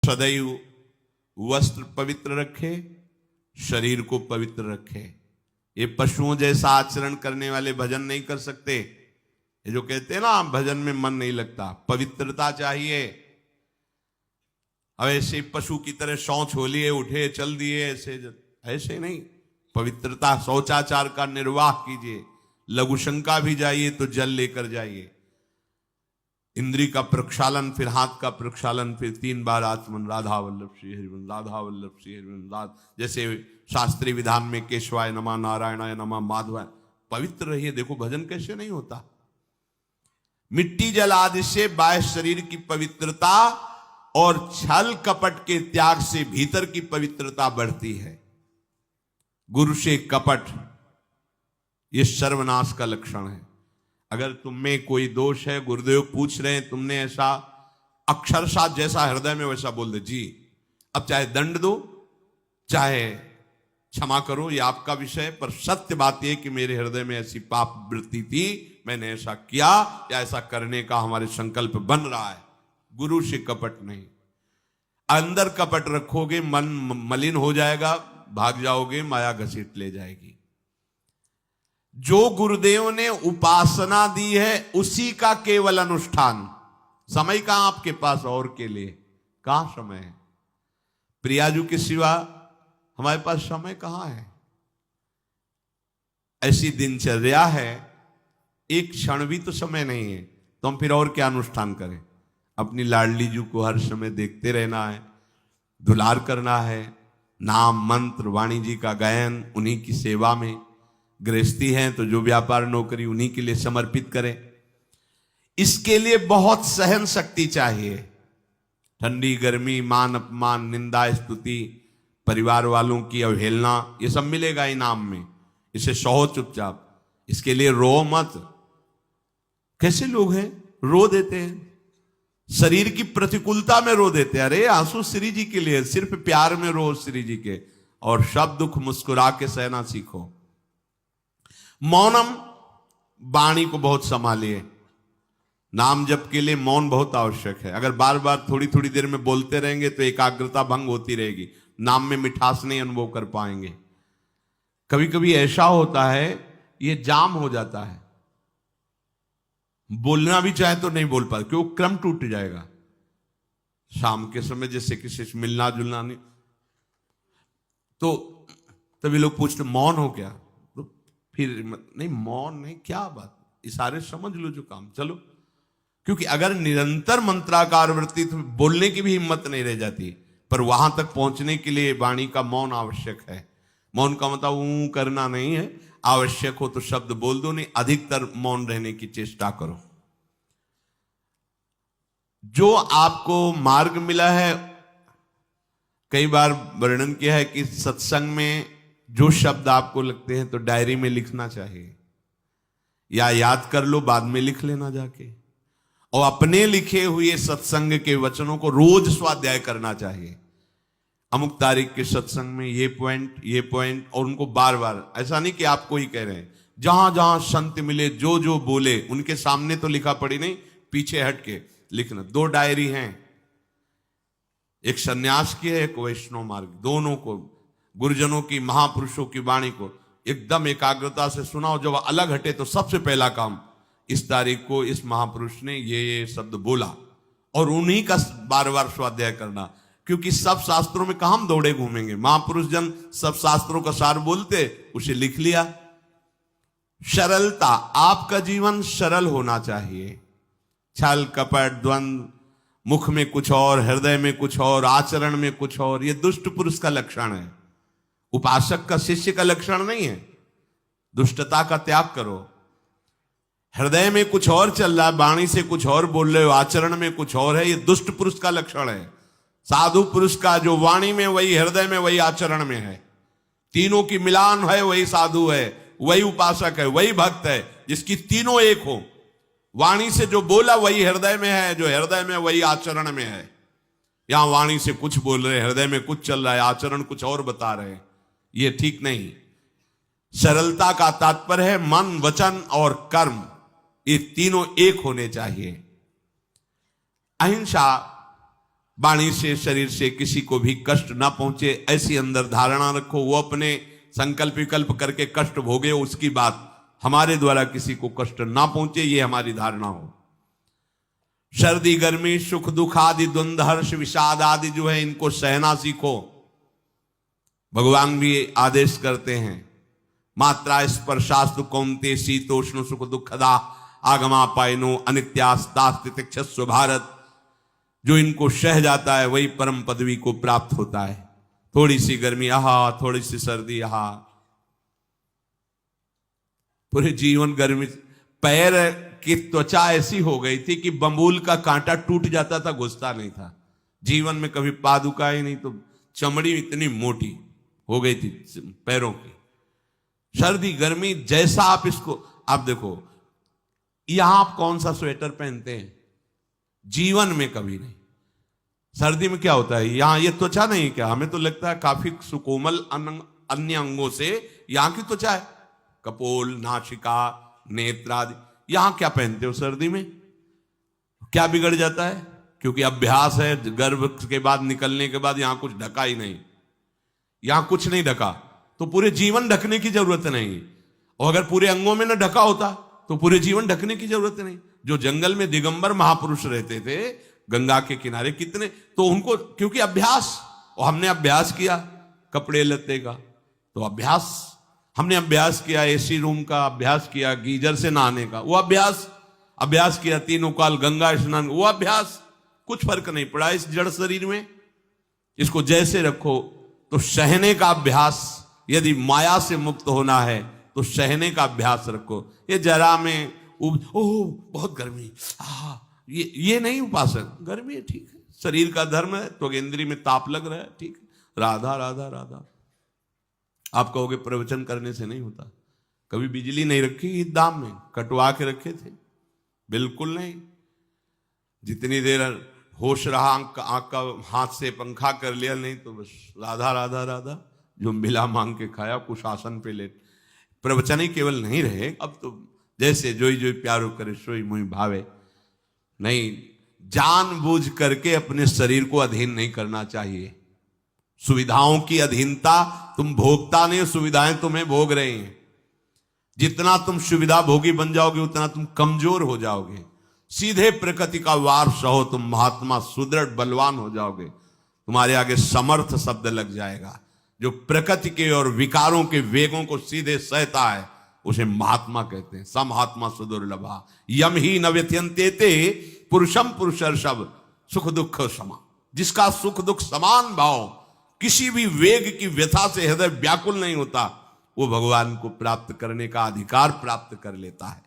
सदैव वस्त्र पवित्र रखे, शरीर को पवित्र रखे। ये पशुओं जैसा आचरण करने वाले भजन नहीं कर सकते। ये जो कहते हैं ना भजन में मन नहीं लगता, पवित्रता चाहिए। अब ऐसे पशु की तरह शौच हो लिए, उठे चल दिए, ऐसे नहीं। पवित्रता, शौचाचार का निर्वाह कीजिए। लघुशंका भी जाइए तो जल लेकर जाइए। इंद्री का प्रक्षालन, फिर हाथ का प्रक्षालन, फिर 3 बार आत्मन राधा वल्लभ श्री हरिवंश, राधा वल्लभ श्री हरिवंश। जैसे शास्त्रीय विधान में केशवाय नमः, नारायणाय नमः, माधवाय। पवित्र रहिए। देखो भजन कैसे नहीं होता। मिट्टी जल आदि से बाह्य शरीर की पवित्रता और छल कपट के त्याग से भीतर की पवित्रता बढ़ती है। गुरु से कपट, यह सर्वनाश का लक्षण है। अगर तुम में कोई दोष है, गुरुदेव पूछ रहे हैं, तुमने ऐसा अक्षरशः जैसा हृदय में वैसा बोल दे जी, अब चाहे दंड दो चाहे क्षमा करो, ये आपका विषय। पर सत्य बात यह कि मेरे हृदय में ऐसी पाप वृत्ति थी, मैंने ऐसा किया या ऐसा करने का हमारे संकल्प बन रहा है। गुरु से कपट नहीं। अंदर कपट रखोगे, मन मलिन हो जाएगा, भाग जाओगे, माया घसीट ले जाएगी। जो गुरुदेव ने उपासना दी है उसी का केवल अनुष्ठान। समय कहां आपके पास और के लिए? कहां समय है? प्रियाजू के सिवा हमारे पास समय कहां है? ऐसी दिनचर्या है, एक क्षण भी तो समय नहीं है, तो हम फिर और क्या अनुष्ठान करें? अपनी लाडली जू को हर समय देखते रहना है, दुलार करना है, नाम मंत्र वाणी जी का गायन, उन्हीं की सेवा में। गृहस्थी हैं तो जो व्यापार नौकरी उन्हीं के लिए समर्पित करें। इसके लिए बहुत सहन शक्ति चाहिए। ठंडी गर्मी, मान अपमान, निंदा स्तुति, परिवार वालों की अवहेलना, ये सब मिलेगा इनाम में। इसे सहो चुपचाप, इसके लिए रो मत। कैसे लोग हैं, रो देते हैं, शरीर की प्रतिकूलता में रो देते हैं। अरे आंसू श्री जी के लिए, सिर्फ प्यार में रो श्री जी के, और सब दुख मुस्कुरा के सहना सीखो। मौनम, वाणी को बहुत संभालिए। नाम जप के लिए मौन बहुत आवश्यक है। अगर बार बार थोड़ी थोड़ी देर में बोलते रहेंगे तो एकाग्रता भंग होती रहेगी, नाम में मिठास नहीं अनुभव कर पाएंगे। कभी कभी ऐसा होता है, ये जाम हो जाता है, बोलना भी चाहे तो नहीं बोल पाते, क्यों? क्रम टूट जाएगा। शाम के समय जैसे किसी से मिलना जुलना नहीं, तो तभी लोग पूछते मौन हो क्या? तो फिर नहीं, मौन नहीं, क्या बात, इशारे समझ लो जो काम, चलो। क्योंकि अगर निरंतर मंत्राकार वृत्ति तो बोलने की भी हिम्मत नहीं रह जाती। पर वहां तक पहुंचने के लिए वाणी का मौन आवश्यक है। मौन का मतलब ऊ करना नहीं है, आवश्यक हो तो शब्द बोल दो, नहीं अधिकतर मौन रहने की चेष्टा करो। जो आपको मार्ग मिला है, कई बार वर्णन किया है कि सत्संग में जो शब्द आपको लगते हैं तो डायरी में लिखना चाहिए, या याद कर लो, बाद में लिख लेना जाके। और अपने लिखे हुए सत्संग के वचनों को रोज स्वाध्याय करना चाहिए। अमुक तारीख के सत्संग में ये पॉइंट, और उनको बार बार, ऐसा नहीं कि आपको ही कह रहे हैं, जहां जहां संत मिले जो जो बोले उनके सामने तो लिखा पड़ी नहीं, पीछे हट के लिखना। 2 डायरी हैं, एक सन्यास की है, एक वैष्णव मार्ग। दोनों को, गुरुजनों की, महापुरुषों की वाणी को एकदम एकाग्रता से सुनाओ। जब अलग हटे तो सबसे पहला काम, इस तारीख को इस महापुरुष ने ये शब्द बोला, और उन्हीं का बार बार स्वाध्याय करना। क्योंकि सब शास्त्रों में कहां हम दौड़े घूमेंगे, महापुरुष जन सब शास्त्रों का सार बोलते, उसे लिख लिया। सरलता, आपका जीवन सरल होना चाहिए। छल कपट द्वंद्व, मुख में कुछ और, हृदय में कुछ और, आचरण में कुछ और, यह दुष्ट पुरुष का लक्षण है। उपासक का, शिष्य का लक्षण नहीं है। दुष्टता का त्याग करो। हृदय में कुछ और चल रहा है, वाणी से कुछ और बोल रहे हो, आचरण में कुछ और है, यह दुष्ट पुरुष का लक्षण है। साधु पुरुष का जो वाणी में वही, हृदय में वही, आचरण में है, तीनों की मिलान है, वही साधु है, वही उपासक है, वही भक्त है, जिसकी तीनों एक हो। वाणी से जो बोला वही हृदय में है, जो हृदय में वही आचरण में है। यहां वाणी से कुछ बोल रहे, हृदय में कुछ चल रहा है, आचरण कुछ और बता रहे, ये ठीक नहीं। सरलता का तात्पर्य है मन, वचन और कर्म, ये तीनों एक होने चाहिए। अहिंसा वाणी से शरीर से किसी को भी कष्ट ना पहुंचे, ऐसी अंदर धारणा रखो। वो अपने संकल्प विकल्प करके कष्ट भोगे, उसकी बात, हमारे द्वारा किसी को कष्ट ना पहुंचे, ये हमारी धारणा हो। सर्दी गर्मी सुख दुख आदि द्वंद हर्ष विषाद आदि जो है, इनको सहना सीखो। भगवान भी आदेश करते हैं, मात्रा स्पर्शास्तु कौन्ते शीतोष्ण सुख दुखदा आगमापायनो अनित्यास्तास्तितिक्षस्व भारत। जो इनको सह जाता है वही परम पदवी को प्राप्त होता है। थोड़ी सी गर्मी आहा, थोड़ी सी सर्दी आहा, पूरे जीवन गर्मी। पैर की त्वचा ऐसी हो गई थी कि बंबूल का कांटा टूट जाता था, घुसता नहीं था। जीवन में कभी पादुका ही नहीं, तो चमड़ी इतनी मोटी हो गई थी पैरों की। सर्दी गर्मी जैसा आप इसको, आप देखो यहां आप कौन सा स्वेटर पहनते हैं, जीवन में कभी नहीं। सर्दी में क्या होता है, यहां ये त्वचा नहीं क्या, हमें तो लगता है काफी सुकोमल अन्य अंगों से यहां की त्वचा है, कपोल नासिका नेत्र आदि। यहां क्या पहनते हो सर्दी में, क्या बिगड़ जाता है, क्योंकि अभ्यास है। गर्भ के बाद निकलने के बाद यहां कुछ ढका ही नहीं, यहां कुछ नहीं ढका, तो पूरे जीवन ढकने की जरूरत नहीं। और अगर पूरे अंगों में न ढका होता तो पूरे जीवन ढकने की जरूरत नहीं। जो जंगल में दिगंबर महापुरुष रहते थे गंगा के किनारे, कितने, तो उनको क्योंकि अभ्यास, और हमने अभ्यास किया कपड़े लत्ते का, तो अभ्यास, हमने अभ्यास किया एसी रूम का, अभ्यास किया गीजर से नहाने का, वो अभ्यास किया तीनों काल गंगा स्नान, वो अभ्यास, कुछ फर्क नहीं पड़ा इस जड़ शरीर में। इसको जैसे रखो, तो सहने का अभ्यास, यदि माया से मुक्त होना है तो सहने का अभ्यास रखो। ये जरा में ओह बहुत गर्मी, ये नहीं उपासक, गर्मी है ठीक है, शरीर का धर्म है, तो त्वगेंद्री में ताप लग रहा है ठीक है, राधा राधा राधा। आप कहोगे प्रवचन करने से नहीं होता। कभी बिजली नहीं रखी ईद दाम में, कटवा के रखे थे, बिल्कुल नहीं। जितनी देर होश रहा आंख का हाथ से पंखा कर लिया, नहीं तो बस राधा राधा राधा, जो मिला मांग के खाया, कुछ आसन पे लेट। प्रवचन ही केवल नहीं रहे, अब तो जैसे जोई जोई प्यारो करे सोई मुई भावे। नहीं, जानबूझ करके अपने शरीर को अधीन नहीं करना चाहिए। सुविधाओं की अधीनता, तुम भोगता नहीं, सुविधाएं तुम्हें भोग रही हैं। जितना तुम सुविधा भोगी बन जाओगे उतना तुम कमजोर हो जाओगे। सीधे प्रकृति का वार सहो, तुम महात्मा सुदृढ़ बलवान हो जाओगे। तुम्हारे आगे समर्थ शब्द लग जाएगा। जो प्रकृति के और विकारों के वेगों को सीधे सहता है उसे महात्मा कहते हैं। समहात्मा सुदुर्लभा यम ही न व्यथयन्ते ते पुरुषम पुरुषर्षभ सुख दुख समा। जिसका सुख दुख समान भाव, किसी भी वेग की व्यथा से हृदय व्याकुल नहीं होता, वो भगवान को प्राप्त करने का अधिकार प्राप्त कर लेता है।